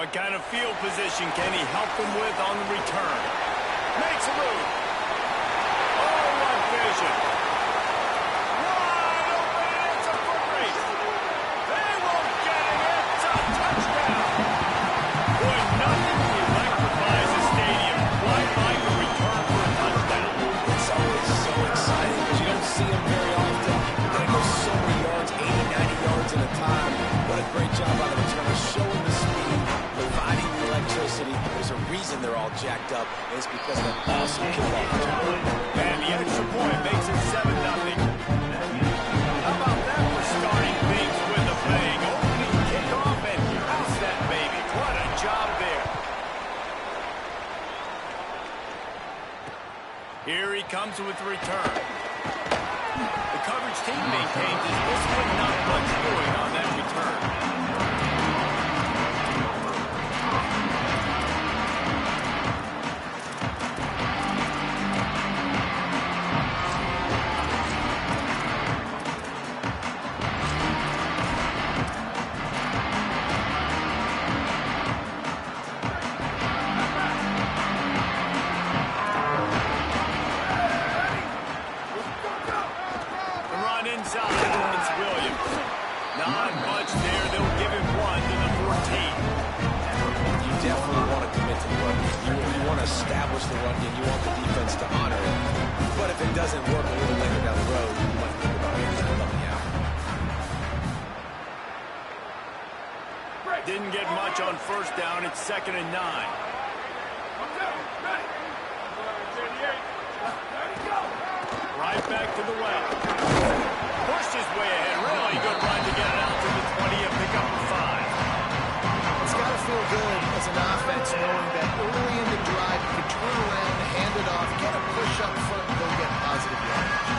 What kind of field position can he help them with on the return? Makes a move. Oh, what vision. Wide open, and it's a foot race. They won't get it. It's a touchdown. Boy, nothing electrifies a stadium quite like a return for a touchdown. It's always so exciting because you don't see them very often. You're going to go so many yards, 80, 90 yards at a time. What a great job by the returner, showing the speed, providing the electricity. There's a reason they're all jacked up, and it's because of an awesome kickoff return. And the extra point makes it 7-0. How about that for starting things with a bang? Opening kickoff and house that baby. What a job there. Here he comes with the return. The coverage team maintains his discipline, not much doing on that return. Establish the run game. You want the defense to honor it. But if it doesn't work a little later down the road, you might think about helping out. Didn't get much on first down. It's 2nd and 9. Right back to the well. Pushed his way ahead. Really good run to get it out to the 20 and pick up the 5. It's got to feel good as an offense knowing that early in the drive you can turn around, hand it off, get a push up front, and go get positive yardage.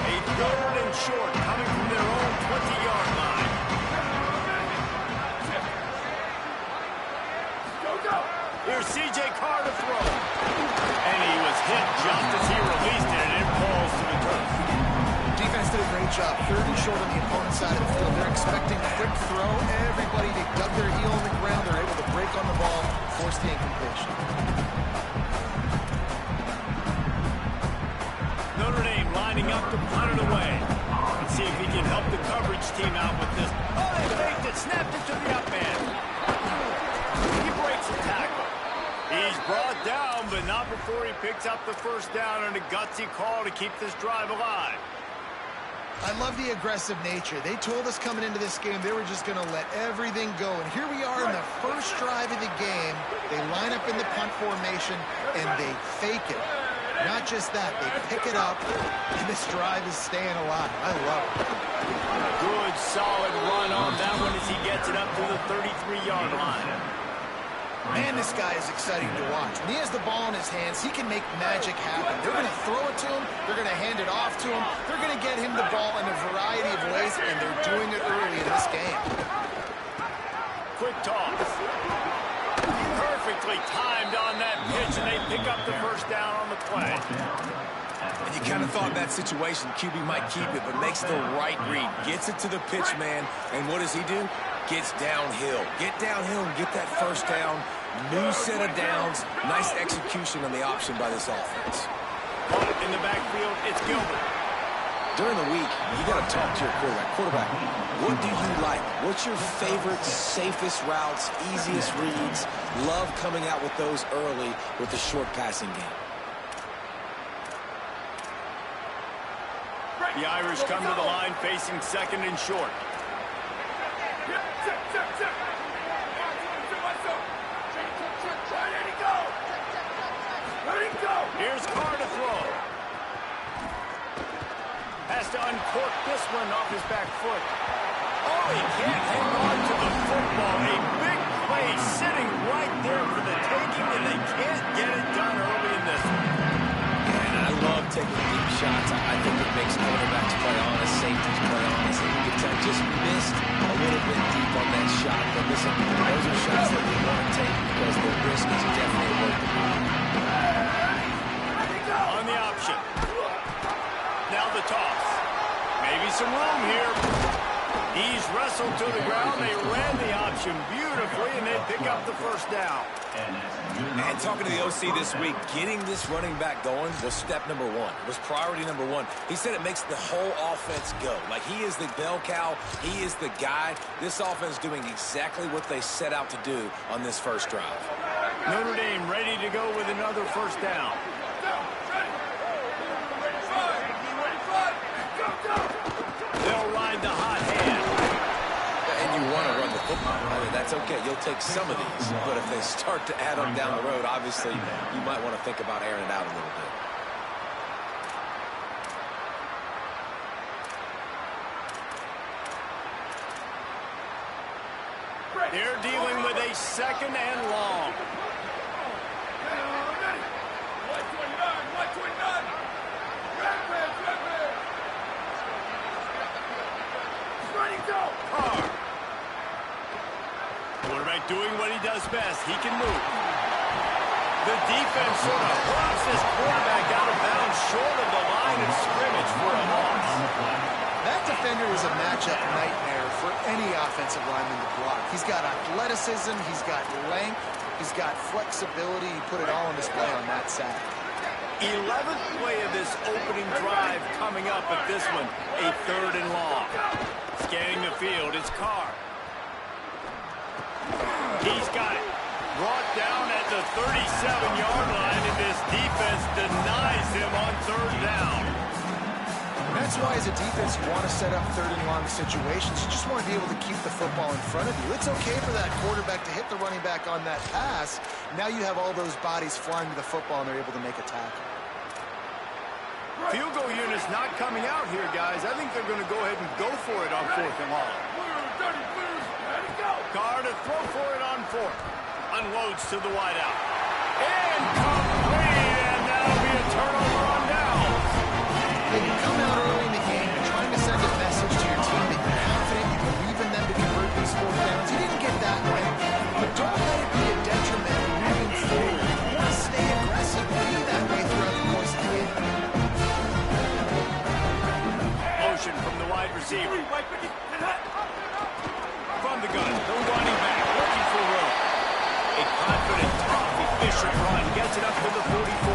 A 3rd and short coming from their own 20-yard line. Here's C.J. Carr to throw. And he was hit just as he released it, and it falls to the turf. Defense did a great job. 3rd and short on the opponent's side of the field. They're expecting a quick throw. Everybody, they dug their heel on the ground. They're able to break on the ball, force the incompletion. Notre Dame lining up to punt it away. Let's see if he can help the coverage team out with this. Oh, they faked it, snapped it to the up man. He breaks the tackle. He's brought down, but not before he picks up the first down and a gutsy call to keep this drive alive. I love the aggressive nature. They told us coming into this game they were just going to let everything go. And here we are in the first drive of the game. They line up in the punt formation, and they fake it. Not just that, they pick it up, and this drive is staying alive. I love it. Good, solid run on that one as he gets it up to the 33-yard line. Man, this guy is exciting to watch. When he has the ball in his hands, he can make magic happen. They're going to throw it to him. They're going to hand it off to him. They're going to get him the ball in a variety of ways, and they're doing it early in this game. Quick toss. Perfectly timed on that pitch, and they pick up the first down on the play. And you kind of thought in that situation QB might keep it, but makes the right read. Gets it to the pitch man, and what does he do? Gets downhill. Get downhill and get that first down. New set of downs. Nice execution on the option by this offense. In the backfield, it's Gilbert. During the week, you got to talk to your quarterback. Quarterback, what do you like? What's your favorite, safest routes, easiest reads? Love coming out with those early with the short passing game. The Irish come to the line facing 2nd and short. Here's Carr to throw. Has to uncork this one off his back foot. Oh, he can't hang on to the football. A big play sitting right there for the taking, and they can't get it done early in this one. And I love taking deep shots. I think it makes quarterbacks play honest, safeties play honest. And you can tell just missed a little bit deep on that shot. But listen, those are shots that we want to take because the risk is definitely worth it. On the option. Now the toss. Maybe whistle to the ground. They ran the option beautifully, and they pick up the first down. And talking to the OC this week, getting this running back going was step number one. It was priority number one. He said it makes the whole offense go. Like, he is the bell cow. He is the guy. This offense doing exactly what they set out to do on this first drive. Notre Dame ready to go with another first down. They'll ride the hot hand. And you want to run the football. I mean, that's okay. You'll take some of these. But if they start to add them down the road, obviously, you might want to think about airing it out a little bit. They're dealing with a second and long. Quarterback doing what he does best. He can move. The defense sort of drops this quarterback out of bounds short of the line of scrimmage for a loss. That defender is a matchup nightmare for any offensive lineman to block. He's got athleticism, he's got length, he's got flexibility. He put it all on display on that side. 11th play of this opening drive coming up at this one, a third and long. Scanning the field, it's Carr. He's got it. Brought down at the 37-yard line, and this defense denies him on third down. That's why, as a defense, you want to set up third and long situations. You just want to be able to keep the football in front of you. It's okay for that quarterback to hit the running back on that pass. Now you have all those bodies flying to the football, and they're able to make a tackle. Field goal unit's not coming out here, guys. I think they're going to go ahead and go for it on fourth and long. Carr to throw for it on fourth. Unloads to the wideout. Incomplete, and that'll be a turnover on downs. When you come out early in the game, you're trying to send a message to your team that you're confident, you believe in them to convert these fourth downs. You didn't get that way, but don't let it be a detriment moving forward. You want to stay aggressive, be that way throughout the course of the game. Motion from the wide receiver. From the gun, the running back, looking for room. A confident, tough, efficient run gets it up to the 44.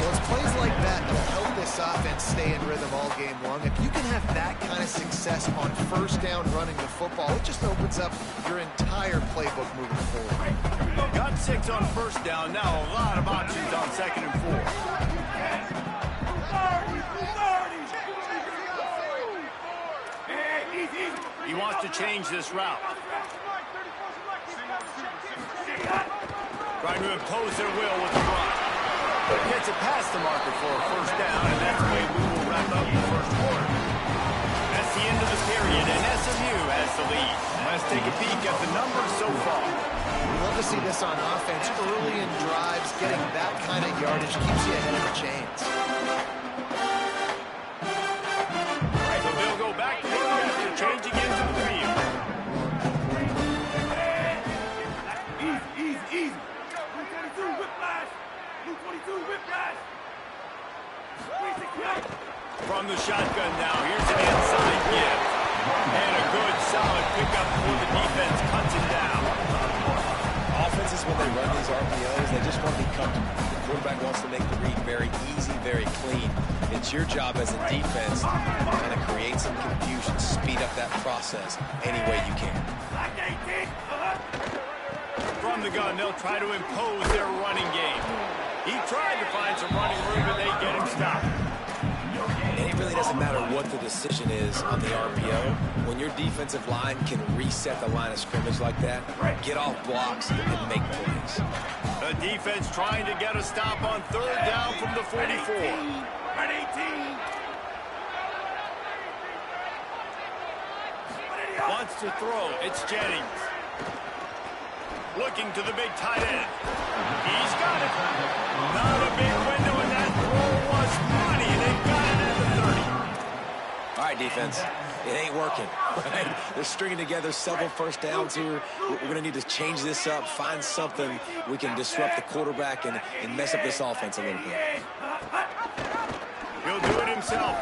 Well, it's plays like that that'll help this offense stay in rhythm all game long. If you can have that kind of success on first down running the football, it just opens up your entire playbook moving forward. Got 6 on first down. Now a lot of options on second and 4. He wants to change this route. Trying to impose their will with the run. Gets it past the marker for a first down, and that's the way we will wrap up the first quarter. That's the end of the period, and SMU has the lead. Let's take a peek at the numbers so far. We love to see this on offense early in drives. Getting that kind of yardage keeps you ahead of the chains. So they'll go back to work after changing into the field. Easy. 222 whiplash. 222 whiplash. From the shotgun now, here's an inside give. And a good, solid pickup for the defense. Cuts him down. Offenses, when they run these RPOs, they just want to be comfortable. The quarterback wants to make the read very easy, very clean. It's your job as a defense to kind of create some confusion, speed up that process any way you can. From the gun, they'll try to impose their running game. He tried to find some running room, but they get him stopped. And it really doesn't matter what the decision is on the RPO. When your defensive line can reset the line of scrimmage like that, get off blocks and make plays. The defense trying to get a stop on third down from the 44. Red 18. Wants to throw. It's Jennings. Looking to the big tight end. He's got it. Not a big window, and that throw was money. They've got it at the 30. All right, defense. It ain't working. Right? They're stringing together several first downs here. We're going to need to change this up, find something we can disrupt the quarterback and mess up this offense a little bit. He'll do it himself.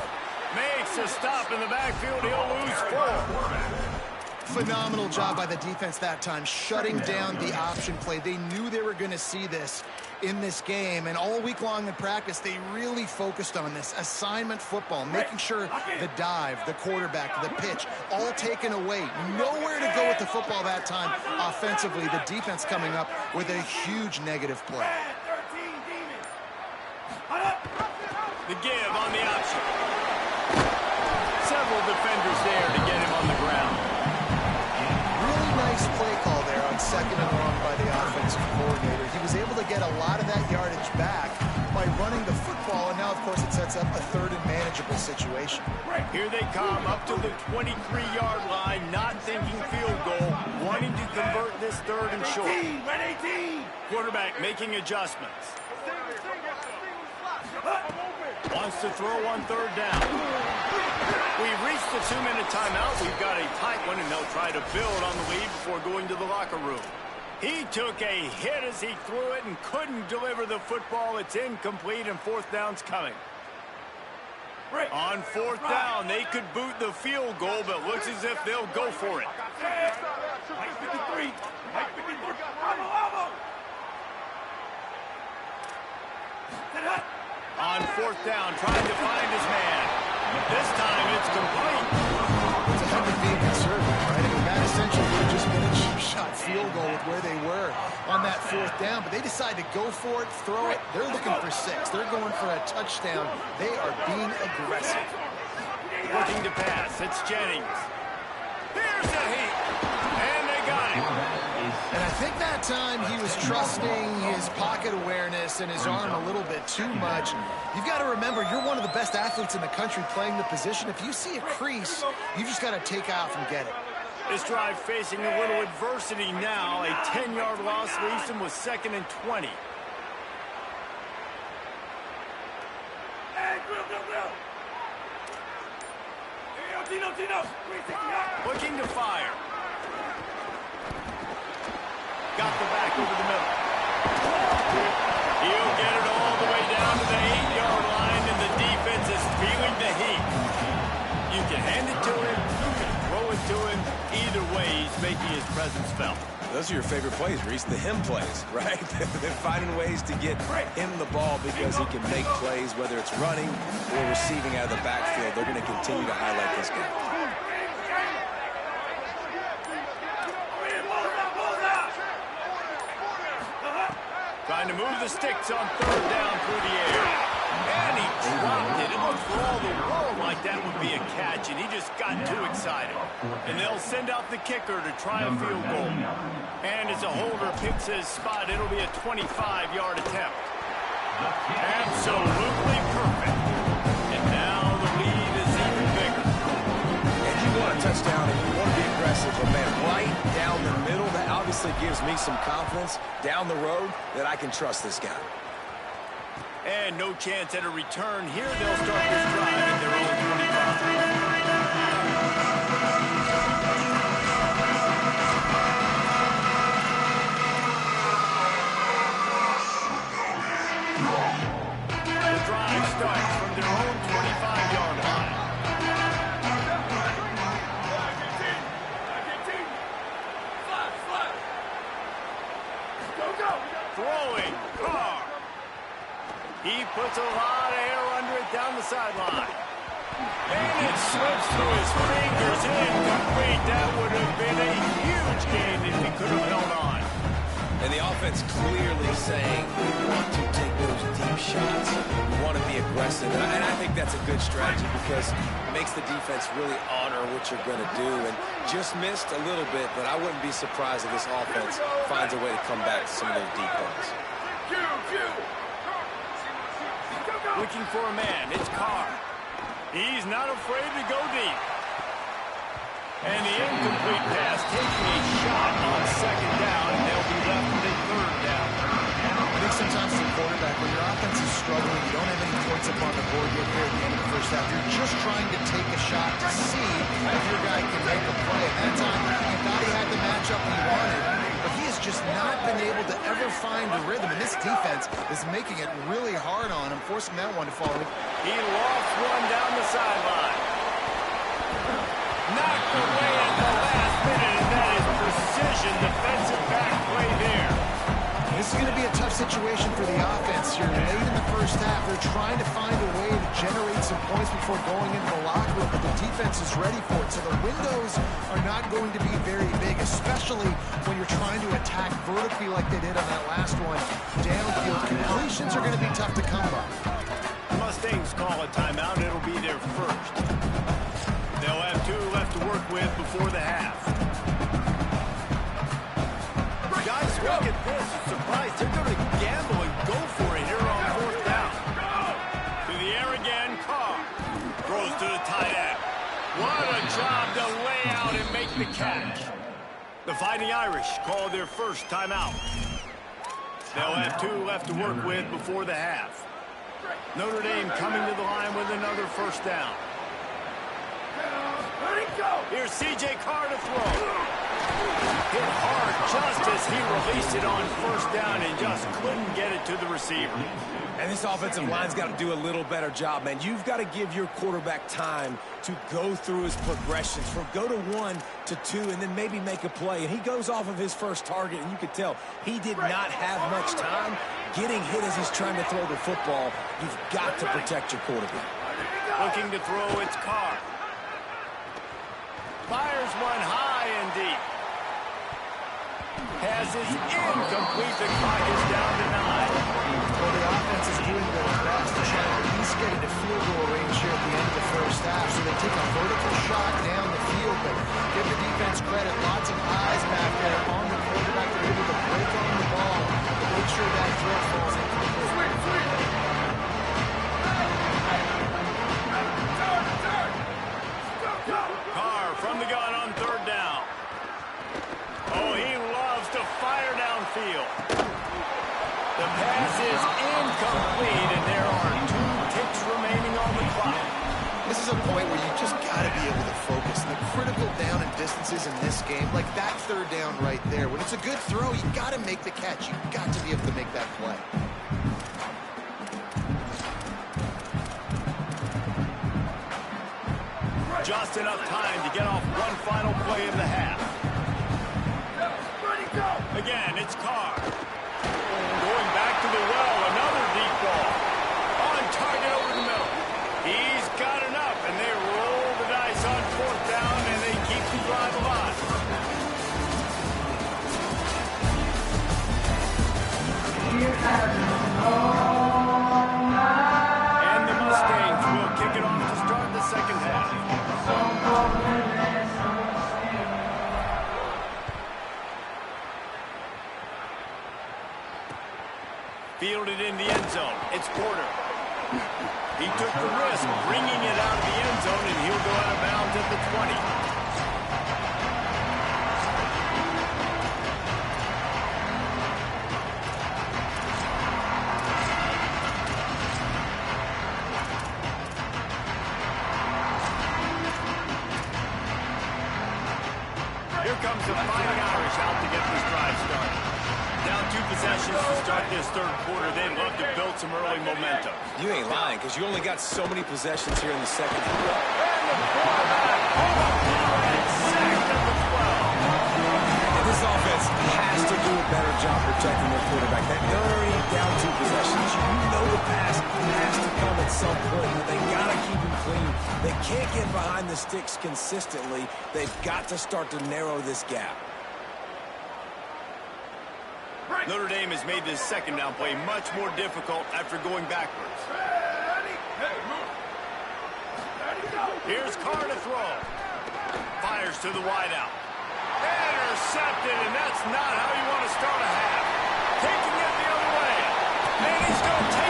Makes makes a stop in the backfield. He'll lose 4. Phenomenal job by the defense that time, shutting down the option play. They knew they were going to see this in this game, and all week long in practice, they really focused on this assignment football, making sure the dive, the quarterback, the pitch, all taken away. Nowhere to go with the football that time offensively. The defense coming up with a huge negative play. The give on the option. Several defenders there to get him on the ground. Really nice play call there on 2nd and long by the offensive coordinator. He was able to get a lot of that yardage back by running the football, and now, of course, it sets up a 3rd and manageable situation. Here they come up to the 23-yard line, not thinking field goal, wanting to convert this 3rd and short. Quarterback making adjustments. Wants to throw on 3rd down. We've reached the 2-minute timeout. We've got a tight one, and they'll try to build on the lead before going to the locker room. He took a hit as he threw it and couldn't deliver the football. It's incomplete, and 4th down's coming. On 4th down, they could boot the field goal, but looks as if they'll go for it. On 4th down, trying to find his man. This time it's complete. It's a heck of being conservative, right? I mean, that essentially would have just been a cheap shot field goal with where they were on that 4th down, but they decide to go for it, throw it. They're looking for 6. They're going for a touchdown. They are being aggressive. Looking to pass. It's Jennings. There's the heat. And they got him. And I think that time he was trusting his pocket awareness and his arm a little bit too much. You've got to remember, you're one of the best athletes in the country playing the position. If you see a crease, you just got to take off and get it. This drive facing a little adversity now. A 10-yard loss leaves them with 2nd and 20. Looking to fire. Got the back over the middle. He'll get it all the way down to the 8-yard line, and the defense is feeling the heat. You can hand it to him, you can throw it to him. Either way, he's making his presence felt. Those are your favorite plays, Reese, the him plays, right? They're finding ways to get him the ball because he can make plays, whether it's running or receiving out of the backfield. They're going to continue to highlight this guy. Trying to move the sticks on 3rd down through the air. And he dropped it. It looked for all the world like that would be a catch, and he just got too excited. And they'll send out the kicker to try a field goal. And as a holder picks his spot, it'll be a 25-yard attempt. Absolutely perfect. And now the lead is even bigger. And you want a touchdown and you want to be aggressive, but man, right down the middle, that obviously gives me some confidence down the road that I can trust this guy. And no chance at a return here. They'll start this drive at their own 25. The drive starts from their own 25-yard line. Throwing. Carr. He puts a lot of air under it down the sideline. And it slips through his fingers. Incomplete. That would have been a huge gain if he could have held on. And the offense clearly saying we want to take those deep shots. We want to be aggressive. And I think that's a good strategy because it makes the defense really honor what you're going to do. And just missed a little bit, but I wouldn't be surprised if this offense finds a way to come back to some of those deep balls. Looking for a man. It's Carr. He's not afraid to go deep. And the incomplete pass taking a shot on 2nd down, and they'll be left with a 3rd down. I think sometimes as a quarterback, when your offense is struggling, you don't have any points up on the board yet here at the end of the 1st half. You're just trying to take a shot to see if your guy can make a play. At that time, he thought he had the matchup he wanted, but he has just not been able to ever find the rhythm. And this defense is making it really hard on him, forcing that one to fall in. He lost one down the sideline. knocked away at the last minute, and that is precision defensive back play there. This is going to be a tough situation for the offense here. Late in the first half, they're trying to find a way to generate some points before going into the locker room, but the defense is ready for it. So the windows are not going to be very big, especially when you're trying to attack vertically like they did on that last one. Downfield completions are going to be tough to come by. Mustangs call a timeout. It'll be their first. They'll have 2 left to work with before the half. Guys, look at this. I'm surprised they're going to gamble and go for it here on 4th down. To the air again, Carr. Throws to the tight end. What a job to lay out and make the catch. The Fighting Irish call their first timeout. They'll have 2 left to work with before the half. Notre Dame coming to the line with another first down. Here's C.J. Carr to throw. Hit hard just as he released it on first down and just couldn't get it to the receiver. And this offensive line's got to do a little better job, man. You've got to give your quarterback time to go through his progressions, from go to 1 to 2, and then maybe make a play. And he goes off of his first target, and you could tell he did not have much time getting hit as he's trying to throw the football. You've got to protect your quarterback. Looking to throw, it's Carr. Fires one high and deep. Pass is incomplete. The clock is down to 9. Well, the offense is doing their best to try to at least get into field goal range here at the end of the first half. So they take a vertical shot down the field, but give the defense credit. Lots of eyes back there on the quarterback. They're able to break on the ball to make sure that throw falls incomplete. Carr from the gun on 3rd down. Oh, he loves to fire downfield. The pass is incomplete, and there are 2 ticks remaining on the clock. This is a point where you just got to be able to focus. The critical down and distances in this game, like that 3rd down right there. When it's a good throw, you got to make the catch. You got to be able to make that play. Just enough time to get off one final play of the half. Again, it's Carr. Going back to the well, another deep ball. On target over the middle. He's got enough, and they roll the dice on 4th down, and they keep the drive alive. And the Mustangs will kick it off to start the second half. Fielded in the end zone. It's Porter. He took the risk, bringing it out of the end zone, and he'll go out of bounds at the 20. Here comes the Fighting Irish out to get this drive started. Down 2 possessions to start this 3rd quarter. They'd love to build some early momentum. You ain't lying, because you only got so many possessions here in the second half. And the quarterback pulled up and sacked at the 12. And this offense has to do a better job protecting their quarterback. They're already down 2 possessions. You know the pass has to come at some point, but they got to keep him clean. They can't get behind the sticks consistently. They've got to start to narrow this gap. Notre Dame has made this second down play much more difficult after going backwards. Here's Carr to throw. Fires to the wideout. Intercepted, and that's not how you want to start a half. Taking it the other way. And he's going to take